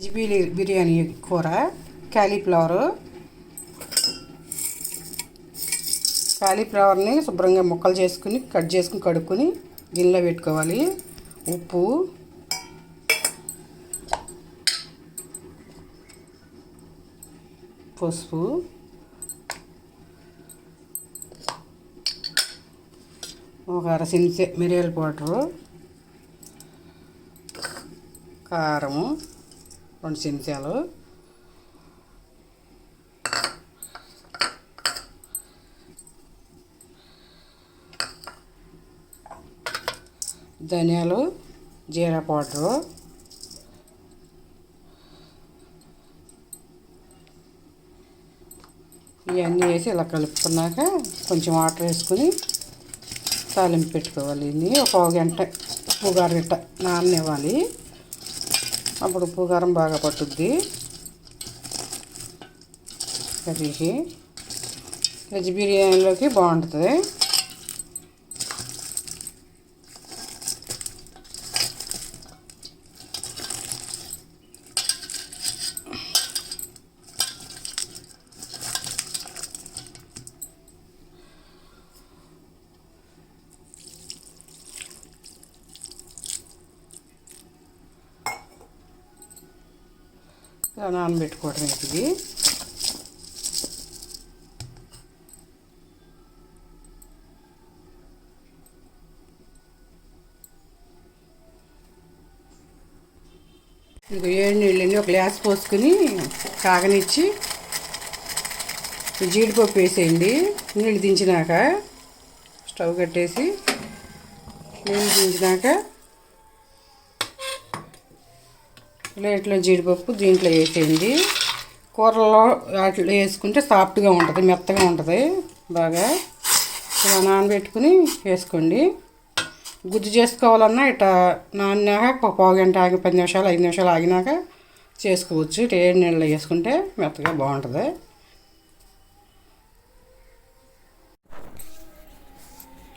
బిర్యానీ కూర కాలీఫ్లవర్ని శుభ్రంగా ముక్కలు చేసుకుని కట్ చేసుకుని కడుక్కొని గిన్నెలో పెట్టుకోవాలి. ఉప్పు, పసుపు, ఒక అర చెంచా మిరియాల పౌడరు, కారము 2 చెంచాలు, ధనియాలు, జీరా పౌడరు, ఇవన్నీ వేసి ఇలా కలుపుకున్నాక కొంచెం వాటర్ వేసుకుని తాలింపు పెట్టుకోవాలి. ఇది ఒక పావు గంట ఉప్పు గరిట నాననివ్వాలి. అప్పుడు ఉప్పు కారం బాగా పట్టుద్ది. కర్రీకి వెజ్ బిర్యానీలోకి బాగుంటుంది. నానబెట్టుకోవడం ఇది. ఇంకో 7 నీళ్ళని ఒక గ్లాస్ పోసుకుని కాగనిచ్చి జీడిపప్పు వేసేయండి. నీళ్ళు దించినాక స్టవ్ కట్టేసి నీళ్ళు దించినాక ప్లేట్లో జీడిపప్పు దీంట్లో వేసేయండి. కూరలో వాటిలో వేసుకుంటే సాఫ్ట్గా ఉంటుంది, మెత్తగా ఉంటుంది. బాగా ఇలా నానబెట్టుకుని వేసుకోండి. గుజ్జు చేసుకోవాలన్నా ఇట్లా నానాక ఒక పావు గంట ఆగి 10 నిమిషాలు 5 నిమిషాలు ఆగినాక చేసుకోవచ్చు. ఇట్లా 7 నీళ్ళు వేసుకుంటే మెత్తగా బాగుంటుంది.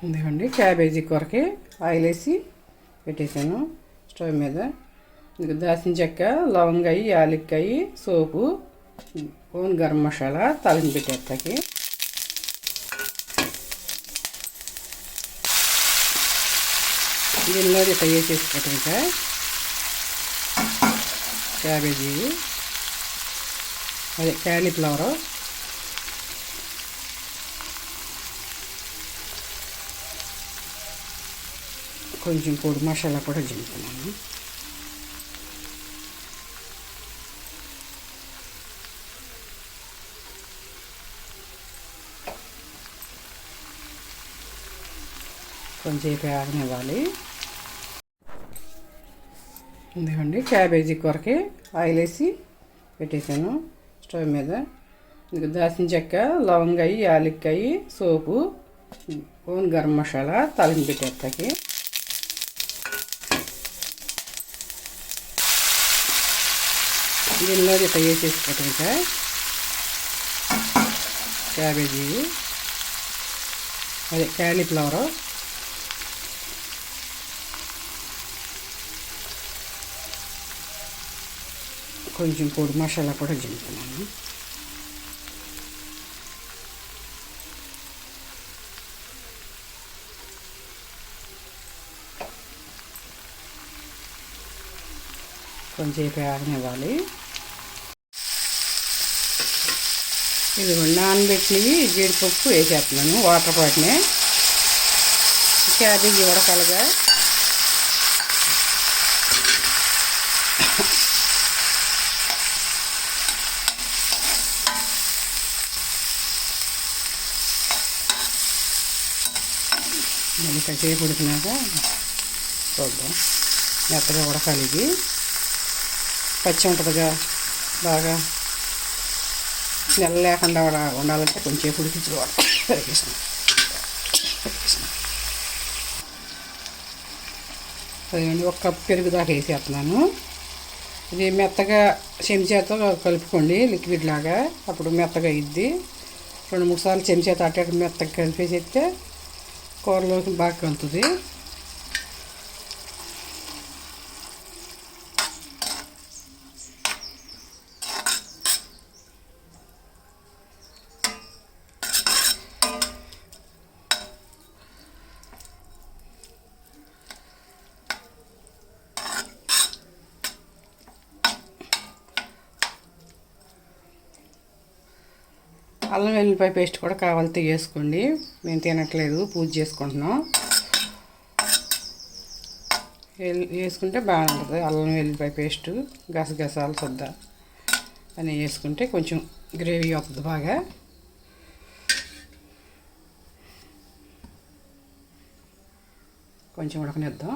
ఎందుకండి క్యాబేజీ కూరకి ఆయిల్ వేసి పెట్టేసాను స్టవ్ మీద. ఇంకా దాల్చిన చెక్క, లవంగాయి, యాలక్కాయి, సోపు, గరం మసాలా తాలింపు పెట్టేస్తాకి. దీనిలో ఇట్లా వేసేసుకోవటం. ఇంకా క్యాబేజీ, అదే కాలీఫ్లవర్, కొంచెం పొడి మసాలా కూడా జింపుతున్నాను. కొంచెం ఆగనివ్వాలి. ఎందుకండి క్యాబేజీ కూరకి ఆయిల్ వేసి పెట్టేసాను స్టవ్ మీద. ఇంకా దాల్చిన చెక్క, లవంగాయి, యాలక్కాయి, సోపు, గరం మసాలా తాలింపు పెట్టేస్తాకి. దీనిలో ఇట్లా వేసేసుకోవటం. ఇంకా క్యాబేజీ, అదే కాలీఫ్లవర్, కొంచెం పొడి మసాలా కూడా జింపుతున్నాను. కొంచెం ఆగనివ్వాలి. ఇది నానబెట్టినవి జీడిపప్పు వేసేస్తున్నాను వాటర్ పాటినే. క్యాబేజీ ఉడకలుగా కాసేపు ఉడికినాక చూద్దాం. మెత్తగా ఉడకాలి. ఇది పచ్చి ఉంటుందిగా, బాగా స్మెల్ లేకుండా ఉండాలంటే కొంచెం ఉడికించుకోవాలి. అదేండి, 1 కప్పు పెరుగు దాకా వేసేస్తున్నాను. ఇది మెత్తగా చెంచాతో కలుపుకోండి లిక్విడ్ లాగా, అప్పుడు మెత్తగా అయ్యిద్ది. 2-3 సార్లు చెంచాతో అట్ట మెత్తగా కలిపేసేస్తే కూరలోకి బాగా కలుతుంది. అల్లం వెల్లుల్లిపాయ పేస్ట్ కూడా కావాలితే వేసుకోండి. మేము తినట్లేదు, పూజ చేసుకుంటున్నాం. వేసుకుంటే బాగుంటుంది. అల్లం వెల్లుల్లిపాయ పేస్టు, గసగసాలు సొద్ద అని వేసుకుంటే కొంచెం గ్రేవీ అవుతుంది బాగా. కొంచెం ఉడకనిద్దాం.